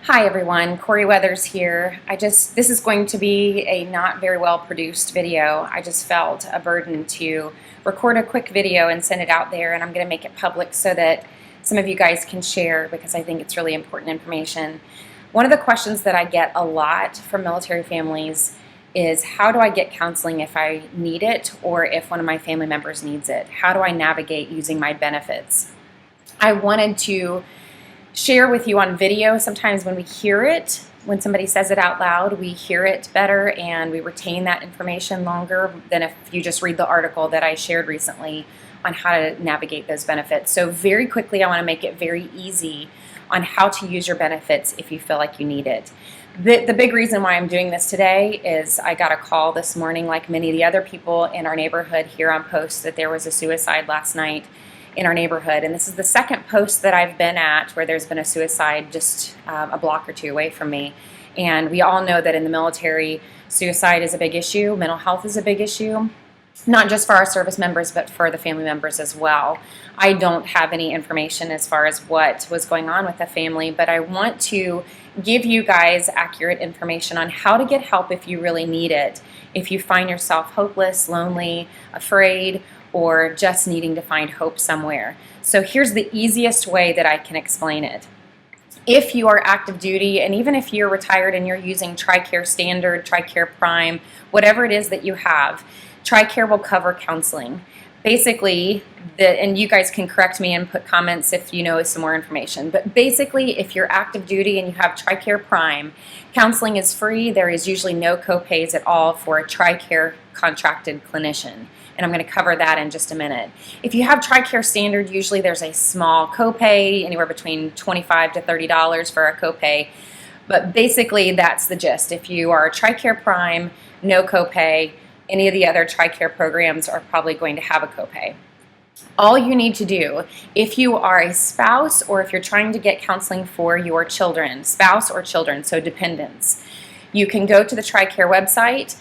Hi everyone, Corey Weathers here. This is going to be a not very well produced video. I just felt a burden to record a quick video and send it out there, and I'm going to make it public so that some of you guys can share because I think it's really important information. One of the questions that I get a lot from military families is, how do I get counseling if I need it or if one of my family members needs it? How do I navigate using my benefits? I wanted to share with you on video. Sometimes when we hear it, when somebody says it out loud, we hear it better and we retain that information longer than if you just read the article that I shared recently on how to navigate those benefits. So very quickly, I want to make it very easy on how to use your benefits if you feel like you need it. The big reason why I'm doing this today is I got a call this morning, like many of the other people in our neighborhood here on post, that there was a suicide last night in our neighborhood, and this is the second post that I've been at where there's been a suicide just a block or two away from me. And we all know that in the military, suicide is a big issue, mental health is a big issue, not just for our service members but for the family members as well. I don't have any information as far as what was going on with the family, but I want to give you guys accurate information on how to get help if you really need it, if you find yourself hopeless, lonely, afraid, or just needing to find hope somewhere. So here's the easiest way that I can explain it. If you are active duty, and even if you're retired and you're using TRICARE Standard, TRICARE Prime, whatever it is that you have, TRICARE will cover counseling. Basically, and you guys can correct me and put comments if you know some more information, but basically if you're active duty and you have TRICARE Prime, counseling is free. There is usually no copays at all for a TRICARE contracted clinician. And I'm going to cover that in just a minute. If you have TRICARE Standard, usually there's a small copay, anywhere between $25 to $30 for a copay. But basically, that's the gist. If you are TRICARE Prime, no copay. Any of the other TRICARE programs are probably going to have a copay. All you need to do, if you are a spouse or if you're trying to get counseling for your children, spouse or children, so dependents, you can go to the TRICARE website,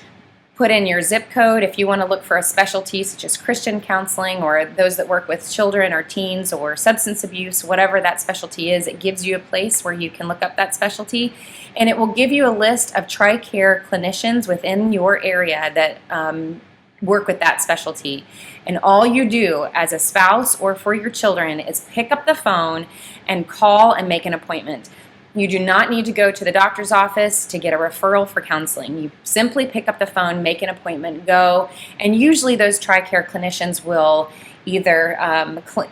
put in your zip code. If you want to look for a specialty such as Christian counseling or those that work with children or teens or substance abuse, whatever that specialty is, it gives you a place where you can look up that specialty, and it will give you a list of TRICARE clinicians within your area that work with that specialty. And all you do as a spouse or for your children is pick up the phone and call and make an appointment. You do not need to go to the doctor's office to get a referral for counseling. You simply pick up the phone, make an appointment, go, and usually those TRICARE clinicians will either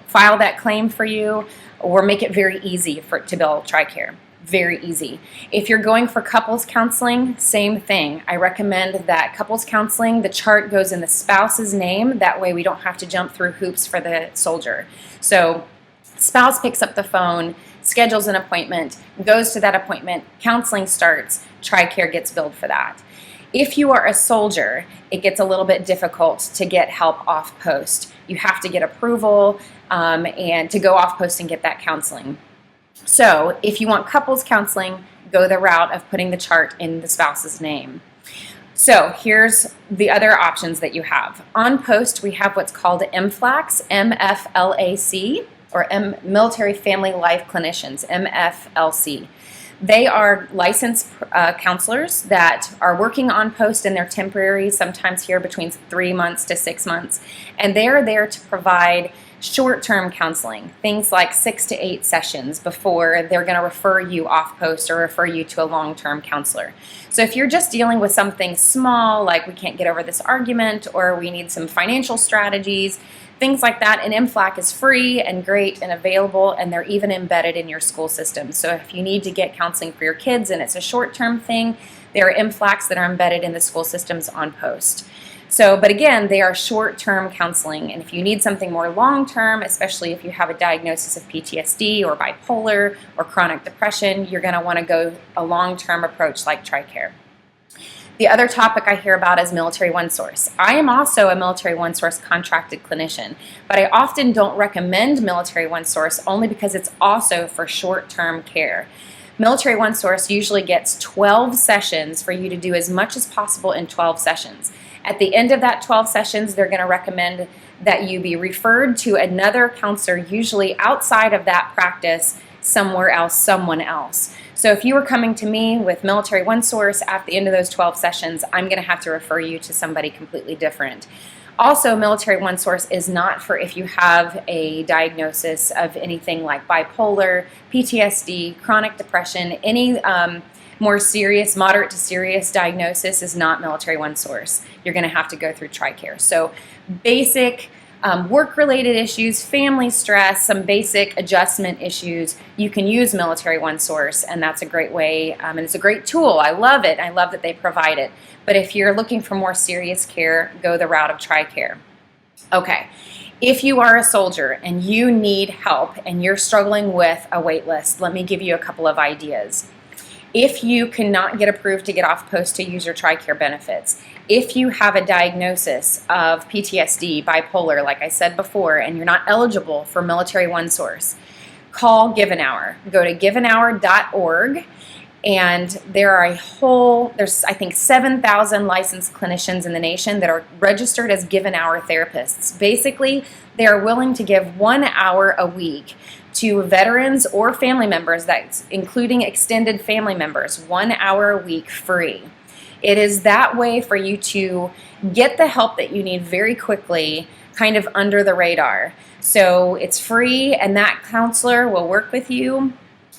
file that claim for you or make it very easy to bill TRICARE. Very easy. If you're going for couples counseling, same thing. I recommend that couples counseling, the chart goes in the spouse's name. That way we don't have to jump through hoops for the soldier. So spouse picks up the phone, schedules an appointment, goes to that appointment, counseling starts, TRICARE gets billed for that. If you are a soldier, it gets a little bit difficult to get help off post. You have to get approval and to go off post and get that counseling. So if you want couples counseling, go the route of putting the chart in the spouse's name. So here's the other options that you have. On post, we have what's called MFLCS, MFLAC, or Military Family Life Clinicians, MFLC. They are licensed counselors that are working on post, and they're temporary, sometimes here between 3 months to 6 months. And they are there to provide short-term counseling, things like 6 to 8 sessions before they're going to refer you off post or refer you to a long-term counselor. So if you're just dealing with something small, like we can't get over this argument or we need some financial strategies, things like that, and MFLC is free and great and available, and they're even embedded in your school system. So if you need to get counseling for your kids and it's a short-term thing, there are MFLCs that are embedded in the school systems on post. So, but again, they are short-term counseling, and if you need something more long-term, especially if you have a diagnosis of PTSD or bipolar or chronic depression, you're going to want to go a long-term approach like TRICARE. The other topic I hear about is Military ONESOURCE. I am also a Military ONESOURCE contracted clinician, but I often don't recommend Military ONESOURCE only because it's also for short-term care. Military ONESOURCE usually gets 12 sessions for you to do as much as possible in 12 sessions. At the end of that 12 sessions, they're going to recommend that you be referred to another counselor, usually outside of that practice, somewhere else, someone else. So if you were coming to me with Military OneSource at the end of those 12 sessions, I'm going to have to refer you to somebody completely different. Also, Military OneSource is not for if you have a diagnosis of anything like bipolar, PTSD, chronic depression, any more serious, moderate to serious diagnosis is not Military OneSource. You're going to have to go through TRICARE. So basic work-related issues, family stress, some basic adjustment issues, you can use Military OneSource, and that's a great way, and it's a great tool. I love it. I love that they provide it. But if you're looking for more serious care, go the route of TRICARE. Okay, if you are a soldier and you need help and you're struggling with a wait list, let me give you a couple of ideas. If you cannot get approved to get off post to use your TRICARE benefits, if you have a diagnosis of PTSD, bipolar, like I said before, and you're not eligible for Military OneSource, call Give an Hour. Go to giveanhour.org, and there's I think 7,000 licensed clinicians in the nation that are registered as Give an Hour therapists. Basically, they are willing to give 1 hour a week to veterans or family members, that's including extended family members, 1 hour a week free. It is that way for you to get the help that you need very quickly, kind of under the radar. So it's free, and that counselor will work with you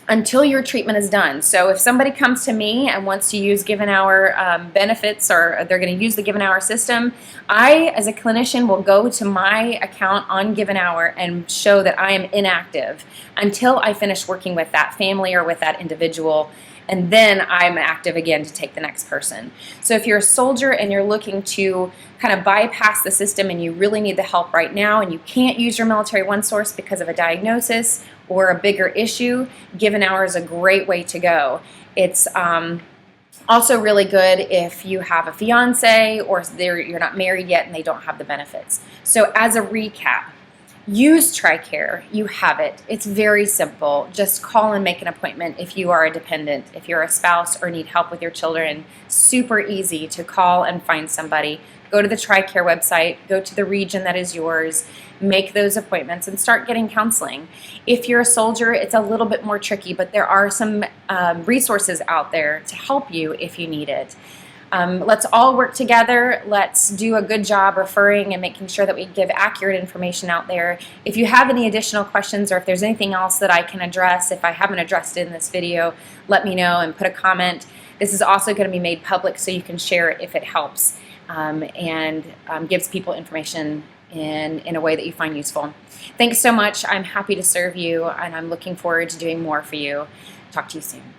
until your treatment is done. So if somebody comes to me and wants to use Give an Hour benefits, or they're going to use the Give an Hour system, I, as a clinician, will go to my account on Give an Hour and show that I am inactive until I finish working with that family or with that individual, and then I'm active again to take the next person. So if you're a soldier and you're looking to kind of bypass the system and you really need the help right now and you can't use your Military OneSource because of a diagnosis or a bigger issue, Give an Hour is a great way to go. It's also really good if you have a fiance or you're not married yet and they don't have the benefits. So as a recap, use TRICARE. You have it. It's very simple. Just call and make an appointment if you are a dependent, if you're a spouse or need help with your children. Super easy to call and find somebody. Go to the TRICARE website, go to the region that is yours, make those appointments and start getting counseling. If you're a soldier, it's a little bit more tricky, but there are some resources out there to help you if you need it. Let's all work together. Let's do a good job referring and making sure that we give accurate information out there. If you have any additional questions or if there's anything else that I can address, if I haven't addressed it in this video, let me know and put a comment. This is also going to be made public so you can share it if it helps and gives people information in a way that you find useful. Thanks so much. I'm happy to serve you, and I'm looking forward to doing more for you. Talk to you soon.